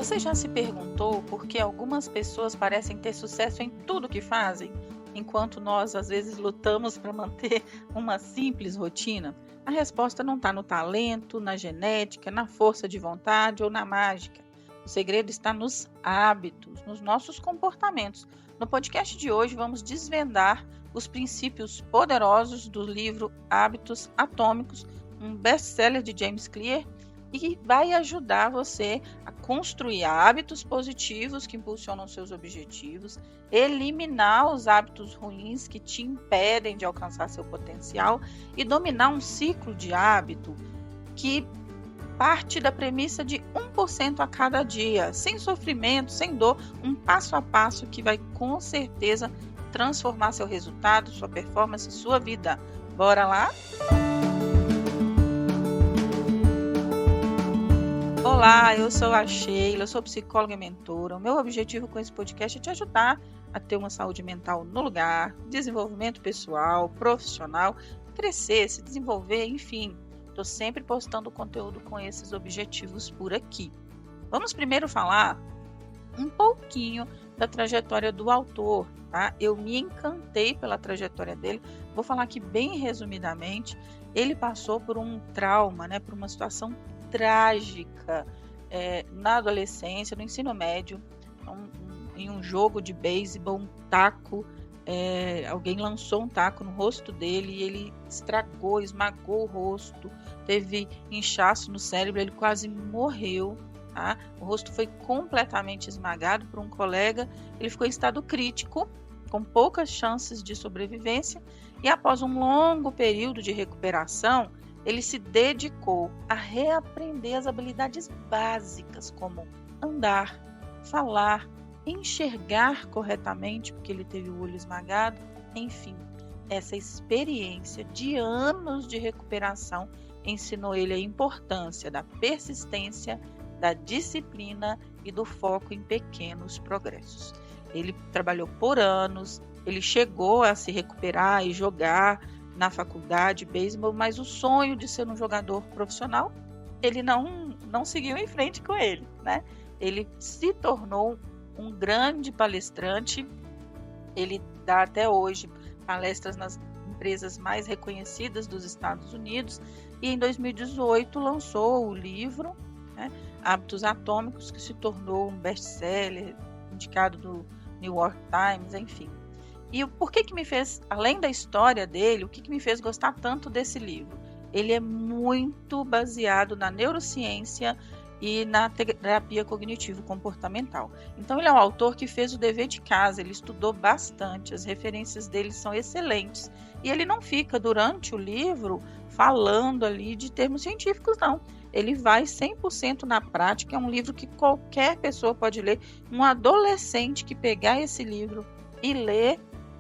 Você já se perguntou por que algumas pessoas parecem ter sucesso em tudo que fazem, enquanto nós às vezes lutamos para manter uma simples rotina? A resposta não está no talento, na genética, na força de vontade ou na mágica. O segredo está nos hábitos, nos nossos comportamentos. No podcast de hoje vamos desvendar os princípios poderosos do livro Hábitos Atômicos, um best-seller de James Clear, e que vai ajudar você a construir hábitos positivos que impulsionam seus objetivos, eliminar os hábitos ruins que te impedem de alcançar seu potencial e dominar um ciclo de hábito que parte da premissa de 1% a cada dia, sem sofrimento, sem dor, um passo a passo que vai com certeza transformar seu resultado, sua performance, sua vida. Bora lá? Olá, eu sou a Sheila, eu sou psicóloga e mentora. O meu objetivo com esse podcast é te ajudar a ter uma saúde mental no lugar, desenvolvimento pessoal, profissional, crescer, se desenvolver, enfim. Estou sempre postando conteúdo com esses objetivos por aqui. Vamos primeiro falar um pouquinho da trajetória do autor, tá? Eu me encantei pela trajetória dele. Vou falar aqui bem resumidamente. Ele passou por um trauma, por uma situação trágica na adolescência, no ensino médio, em um jogo de beisebol, um taco, alguém lançou um taco no rosto dele e ele esmagou o rosto, teve inchaço no cérebro, ele quase morreu, tá? O rosto foi completamente esmagado por um colega, ele ficou em estado crítico, com poucas chances de sobrevivência, e após um longo período de recuperação, ele se dedicou a reaprender as habilidades básicas, como andar, falar, enxergar corretamente, porque ele teve o olho esmagado. Enfim, essa experiência de anos de recuperação ensinou ele a importância da persistência, da disciplina e do foco em pequenos progressos. Ele trabalhou por anos, ele chegou a se recuperar e jogar na faculdade, beisebol, mas o sonho de ser um jogador profissional, ele não seguiu em frente com ele, né? Ele se tornou um grande palestrante, ele dá até hoje palestras nas empresas mais reconhecidas dos Estados Unidos, e em 2018 lançou o livro, Hábitos Atômicos, que se tornou um best-seller, indicado do New York Times, enfim. E por que me fez, além da história dele, o que me fez gostar tanto desse livro? Ele é muito baseado na neurociência e na terapia cognitivo-comportamental. Então, ele é um autor que fez o dever de casa, ele estudou bastante, as referências dele são excelentes. E ele não fica, durante o livro, falando ali de termos científicos, não. Ele vai 100% na prática, é um livro que qualquer pessoa pode ler. Um adolescente que pegar esse livro e ler,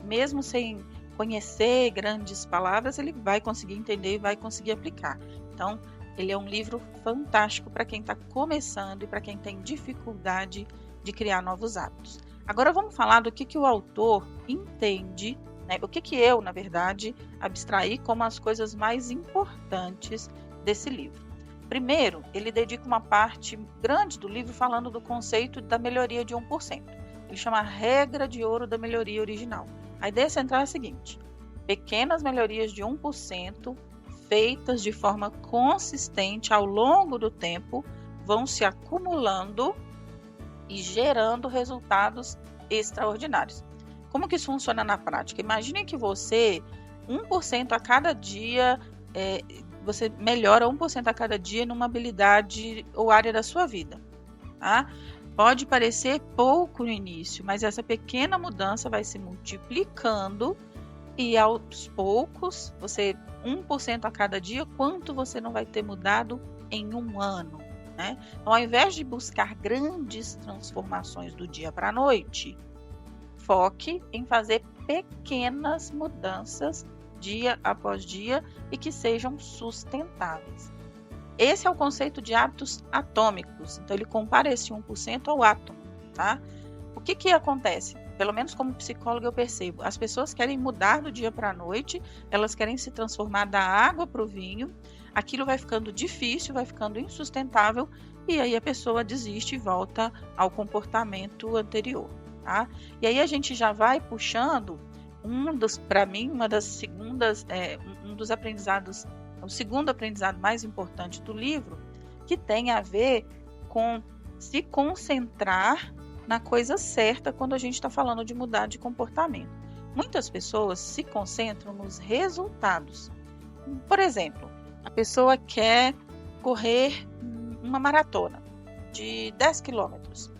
mesmo sem conhecer grandes palavras, ele vai conseguir entender e vai conseguir aplicar. Então, ele é um livro fantástico para quem está começando e para quem tem dificuldade de criar novos hábitos. Agora vamos falar do que o autor entende, o que eu, na verdade, abstraí como as coisas mais importantes desse livro. Primeiro, ele dedica uma parte grande do livro falando do conceito da melhoria de 1%. Ele chama a regra de ouro da melhoria original. A ideia central é a seguinte: pequenas melhorias de 1% feitas de forma consistente ao longo do tempo vão se acumulando e gerando resultados extraordinários. Como que isso funciona na prática? Imagine que você, 1% a cada dia, você melhora 1% a cada dia numa habilidade ou área da sua vida, tá? Pode parecer pouco no início, mas essa pequena mudança vai se multiplicando e aos poucos, 1% a cada dia, quanto você não vai ter mudado em um ano, né? Então, ao invés de buscar grandes transformações do dia para a noite, foque em fazer pequenas mudanças dia após dia e que sejam sustentáveis. Esse é o conceito de hábitos atômicos. Então, ele compara esse 1% ao átomo, tá? O que acontece? Pelo menos como psicóloga eu percebo. As pessoas querem mudar do dia para a noite, elas querem se transformar da água para o vinho. aquilo vai ficando difícil, vai ficando insustentável, e aí a pessoa desiste e volta ao comportamento anterior, tá? E aí a gente já vai puxando para mim, uma das segundas, um dos aprendizados, o segundo aprendizado mais importante do livro, que tem a ver com se concentrar na coisa certa quando a gente está falando de mudar de comportamento. Muitas pessoas se concentram nos resultados. Por exemplo, a pessoa quer correr uma maratona de 10 quilômetros.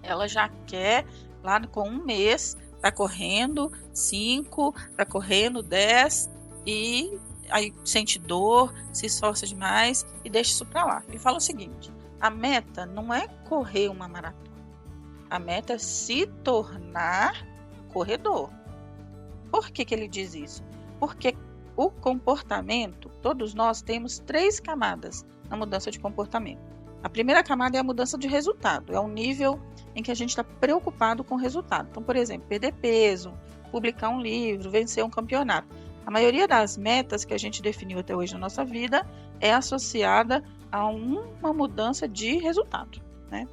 Ela já quer, lá com um mês, tá correndo 5, tá correndo 10 e aí sente dor, se esforça demais e deixa isso para lá. Ele fala o seguinte: a meta não é correr uma maratona. A meta é se tornar um corredor. Por que ele diz isso? Porque o comportamento, todos nós temos 3 camadas na mudança de comportamento. A primeira camada é a mudança de resultado, é o nível em que a gente está preocupado com o resultado. Então, por exemplo, perder peso, publicar um livro, vencer um campeonato. A maioria das metas que a gente definiu até hoje na nossa vida é associada a uma mudança de resultado, né?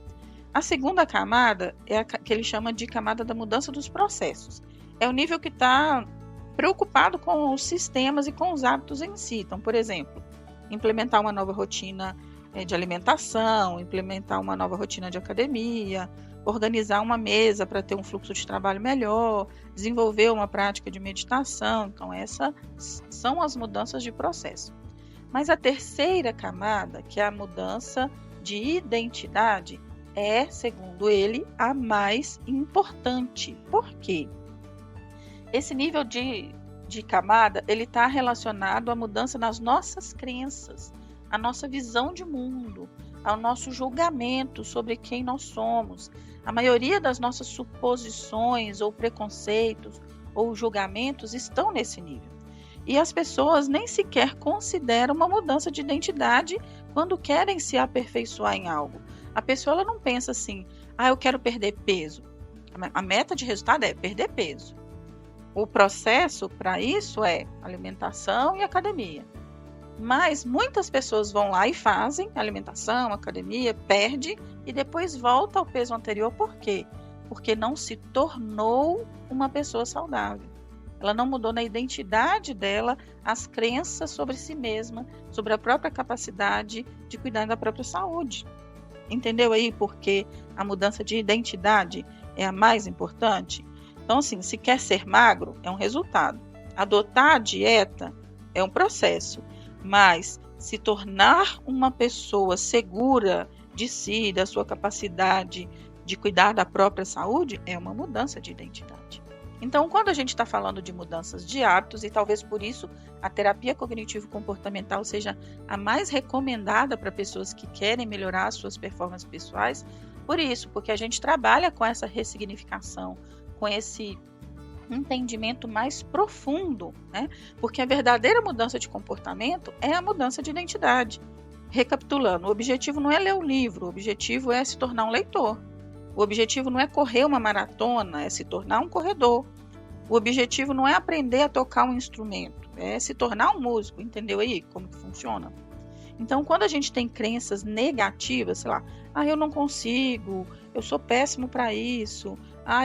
A segunda camada é a que ele chama de camada da mudança dos processos. É o nível que está preocupado com os sistemas e com os hábitos em si. Então, por exemplo, implementar uma nova rotina de alimentação, implementar uma nova rotina de academia, organizar uma mesa para ter um fluxo de trabalho melhor, desenvolver uma prática de meditação. Então, essas são as mudanças de processo. Mas a terceira camada, que é a mudança de identidade, é, segundo ele, a mais importante. Por quê? Esse nível de camada, ele está relacionado à mudança nas nossas crenças, à nossa visão de mundo, ao nosso julgamento sobre quem nós somos. A maioria das nossas suposições ou preconceitos ou julgamentos estão nesse nível. E as pessoas nem sequer consideram uma mudança de identidade quando querem se aperfeiçoar em algo. A pessoa ela não pensa assim: eu quero perder peso. A meta de resultado é perder peso. O processo para isso é alimentação e academia. Mas muitas pessoas vão lá e fazem alimentação, academia, perde e depois volta ao peso anterior. Por quê? Porque não se tornou uma pessoa saudável. Ela não mudou na identidade dela as crenças sobre si mesma, sobre a própria capacidade de cuidar da própria saúde. Entendeu aí porque a mudança de identidade é a mais importante? Então, assim, se quer ser magro, é um resultado. Adotar a dieta é um processo. Mas se tornar uma pessoa segura de si, da sua capacidade de cuidar da própria saúde, é uma mudança de identidade. Então, quando a gente está falando de mudanças de hábitos, e talvez por isso a terapia cognitivo-comportamental seja a mais recomendada para pessoas que querem melhorar as suas performances pessoais, por isso, porque a gente trabalha com essa ressignificação, com esse entendimento mais profundo, né? Porque a verdadeira mudança de comportamento é a mudança de identidade. Recapitulando, o objetivo não é ler o livro, o objetivo é se tornar um leitor. O objetivo não é correr uma maratona, é se tornar um corredor. O objetivo não é aprender a tocar um instrumento, é se tornar um músico. Entendeu aí como que funciona? Então, quando a gente tem crenças negativas, sei lá, eu não consigo, eu sou péssimo para isso,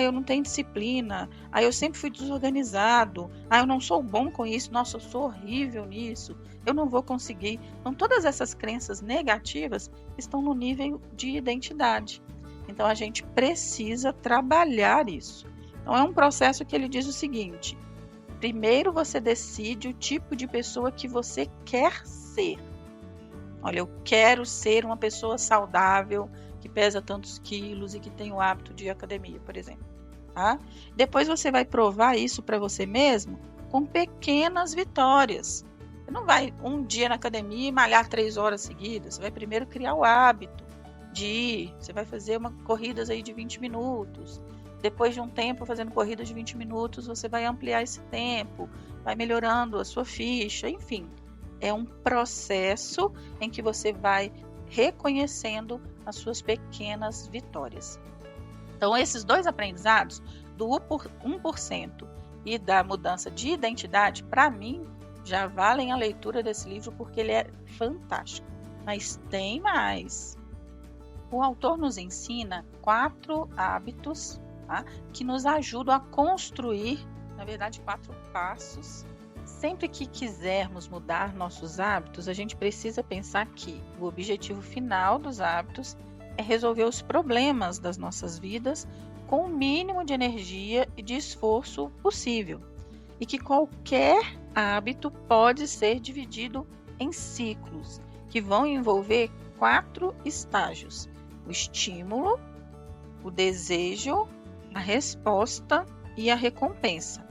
eu não tenho disciplina, eu sempre fui desorganizado, eu não sou bom com isso, nossa, eu sou horrível nisso, eu não vou conseguir. Então, todas essas crenças negativas estão no nível de identidade. Então, a gente precisa trabalhar isso. Então, é um processo que ele diz o seguinte: primeiro você decide o tipo de pessoa que você quer ser. Olha, eu quero ser uma pessoa saudável, que pesa tantos quilos e que tem o hábito de academia, por exemplo. Tá? Depois você vai provar isso para você mesmo com pequenas vitórias. Você não vai um dia na academia e malhar 3 horas seguidas. Você vai primeiro criar o hábito de ir. Você vai fazer corridas aí de 20 minutos. Depois de um tempo fazendo corridas de 20 minutos, você vai ampliar esse tempo, vai melhorando a sua ficha, enfim. É um processo em que você vai reconhecendo as suas pequenas vitórias. Então, esses 2 aprendizados, do 1% e da mudança de identidade, para mim, já valem a leitura desse livro porque ele é fantástico. Mas tem mais. O autor nos ensina 4 hábitos, tá, que nos ajudam a construir, na verdade, 4 passos. Sempre que quisermos mudar nossos hábitos, a gente precisa pensar que o objetivo final dos hábitos é resolver os problemas das nossas vidas com o mínimo de energia e de esforço possível. E que qualquer hábito pode ser dividido em ciclos, que vão envolver 4 estágios: o estímulo, o desejo, a resposta e a recompensa.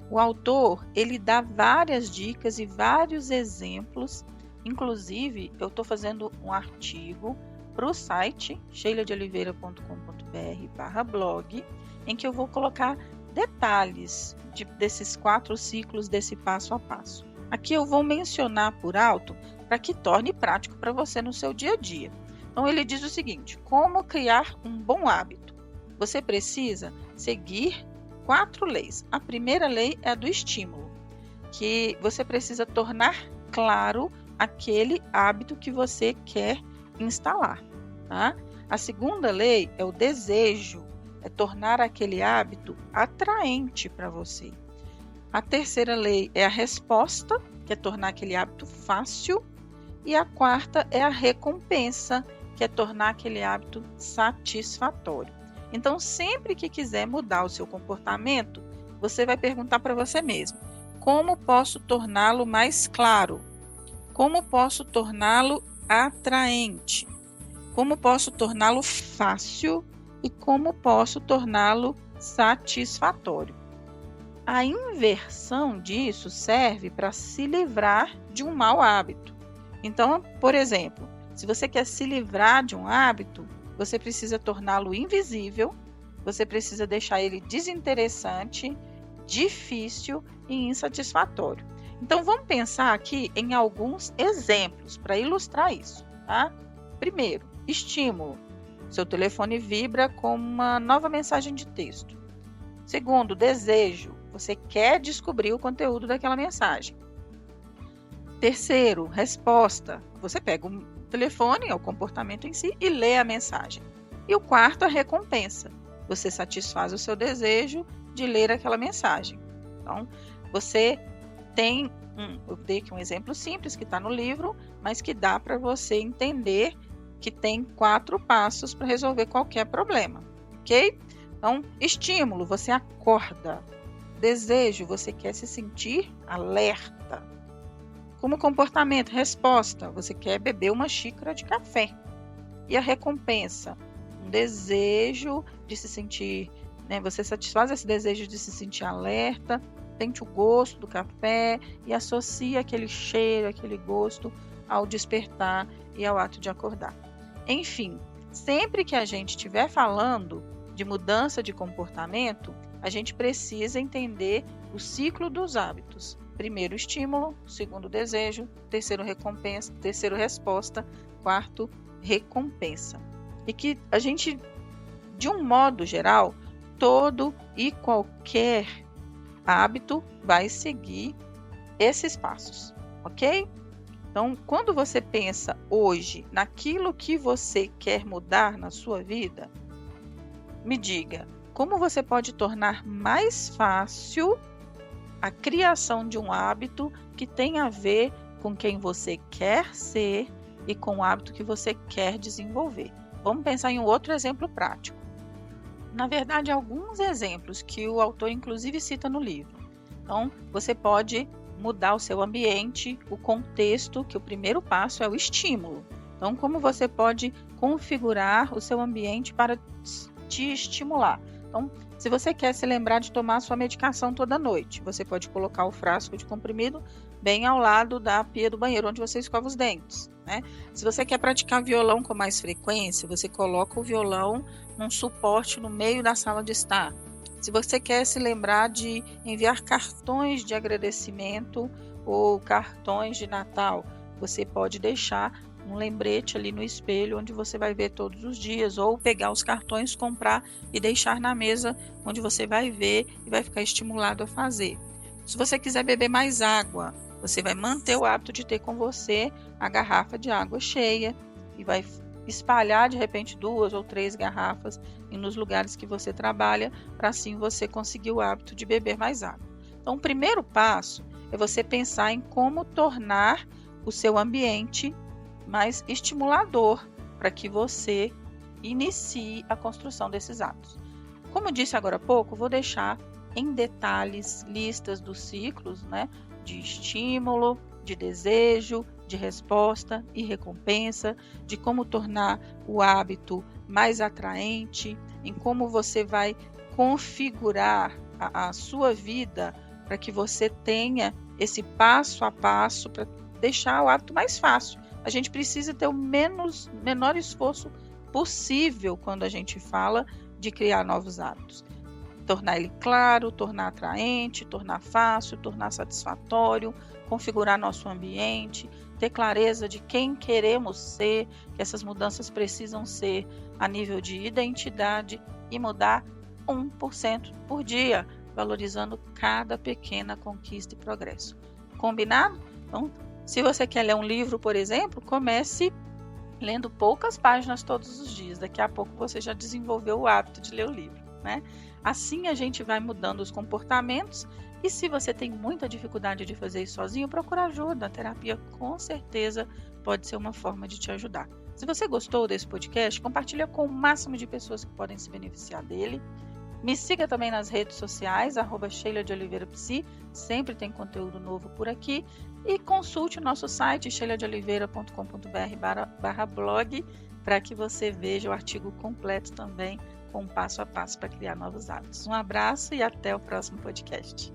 O autor, ele dá várias dicas e vários exemplos. Inclusive, eu estou fazendo um artigo para o site sheiladeoliveira.com.br/blog, em que eu vou colocar detalhes desses 4 ciclos, desse passo a passo. Aqui eu vou mencionar por alto para que torne prático para você no seu dia a dia. Então, ele diz o seguinte: como criar um bom hábito? Você precisa seguir 4 leis. A primeira lei é a do estímulo, que você precisa tornar claro aquele hábito que você quer instalar, tá? A segunda lei é o desejo, é tornar aquele hábito atraente para você. A terceira lei é a resposta, que é tornar aquele hábito fácil. E a quarta é a recompensa, que é tornar aquele hábito satisfatório. Então, sempre que quiser mudar o seu comportamento, você vai perguntar para você mesmo: como posso torná-lo mais claro? Como posso torná-lo atraente? Como posso torná-lo fácil? E como posso torná-lo satisfatório? A inversão disso serve para se livrar de um mau hábito. Então, por exemplo, se você quer se livrar de um hábito, você precisa torná-lo invisível, você precisa deixar ele desinteressante, difícil e insatisfatório. Então, vamos pensar aqui em alguns exemplos para ilustrar isso, tá? Primeiro, estímulo. Seu telefone vibra com uma nova mensagem de texto. Segundo, desejo. Você quer descobrir o conteúdo daquela mensagem. Terceiro, resposta. Você pega o telefone, é o comportamento em si, e lê a mensagem. E o quarto, a recompensa. Você satisfaz o seu desejo de ler aquela mensagem. Então, você tem, eu dei aqui um exemplo simples que está no livro, mas que dá para você entender que tem 4 passos para resolver qualquer problema, ok? Então, estímulo, você acorda. Desejo, você quer se sentir alerta. Como comportamento, resposta, você quer beber uma xícara de café. E a recompensa, um desejo de se sentir, você satisfaz esse desejo de se sentir alerta, sente o gosto do café e associa aquele cheiro, aquele gosto ao despertar e ao ato de acordar. Enfim, sempre que a gente estiver falando de mudança de comportamento, a gente precisa entender o ciclo dos hábitos. Primeiro, estímulo. Segundo, desejo. Terceiro, recompensa. Terceiro, resposta. Quarto, recompensa. E que a gente, de um modo geral, todo e qualquer hábito vai seguir esses passos, ok? Então, quando você pensa hoje naquilo que você quer mudar na sua vida, me diga, como você pode tornar mais fácil a criação de um hábito que tem a ver com quem você quer ser e com o hábito que você quer desenvolver. Vamos pensar em um outro exemplo prático. Na verdade, alguns exemplos que o autor inclusive cita no livro. Então, você pode mudar o seu ambiente, o contexto, que o primeiro passo é o estímulo. Então, como você pode configurar o seu ambiente para te estimular? Então, se você quer se lembrar de tomar sua medicação toda noite, você pode colocar o frasco de comprimido bem ao lado da pia do banheiro, onde você escova os dentes, né? Se você quer praticar violão com mais frequência, você coloca o violão num suporte no meio da sala de estar. Se você quer se lembrar de enviar cartões de agradecimento ou cartões de Natal, você pode deixar um lembrete ali no espelho onde você vai ver todos os dias, ou pegar os cartões, comprar e deixar na mesa onde você vai ver e vai ficar estimulado a fazer. Se você quiser beber mais água, Você vai manter o hábito de ter com você a garrafa de água cheia e vai espalhar de repente 2 ou 3 garrafas nos lugares que você trabalha, para assim você conseguir o hábito de beber mais água. Então, o primeiro passo é você pensar em como tornar o seu ambiente mais estimulador para que você inicie a construção desses hábitos. Como eu disse agora há pouco, vou deixar em detalhes listas dos ciclos, né, de estímulo, de desejo, de resposta e recompensa, de como tornar o hábito mais atraente, em como você vai configurar a sua vida para que você tenha esse passo a passo para deixar o hábito mais fácil. A gente precisa ter o menor esforço possível quando a gente fala de criar novos hábitos. Tornar ele claro, tornar atraente, tornar fácil, tornar satisfatório, configurar nosso ambiente, ter clareza de quem queremos ser, que essas mudanças precisam ser a nível de identidade e mudar 1% por dia, valorizando cada pequena conquista e progresso. Combinado? Então, se você quer ler um livro, por exemplo, comece lendo poucas páginas todos os dias. Daqui a pouco você já desenvolveu o hábito de ler o livro, né? Assim a gente vai mudando os comportamentos, e se você tem muita dificuldade de fazer isso sozinho, procura ajuda. A terapia com certeza pode ser uma forma de te ajudar. Se você gostou desse podcast, compartilha com o máximo de pessoas que podem se beneficiar dele. Me siga também nas redes sociais, @SheilaDeOliveiraPsi, sempre tem conteúdo novo por aqui. E consulte o nosso site, sheiladeoliveira.com.br/blog, para que você veja o artigo completo também, com um passo a passo para criar novos hábitos. Um abraço e até o próximo podcast.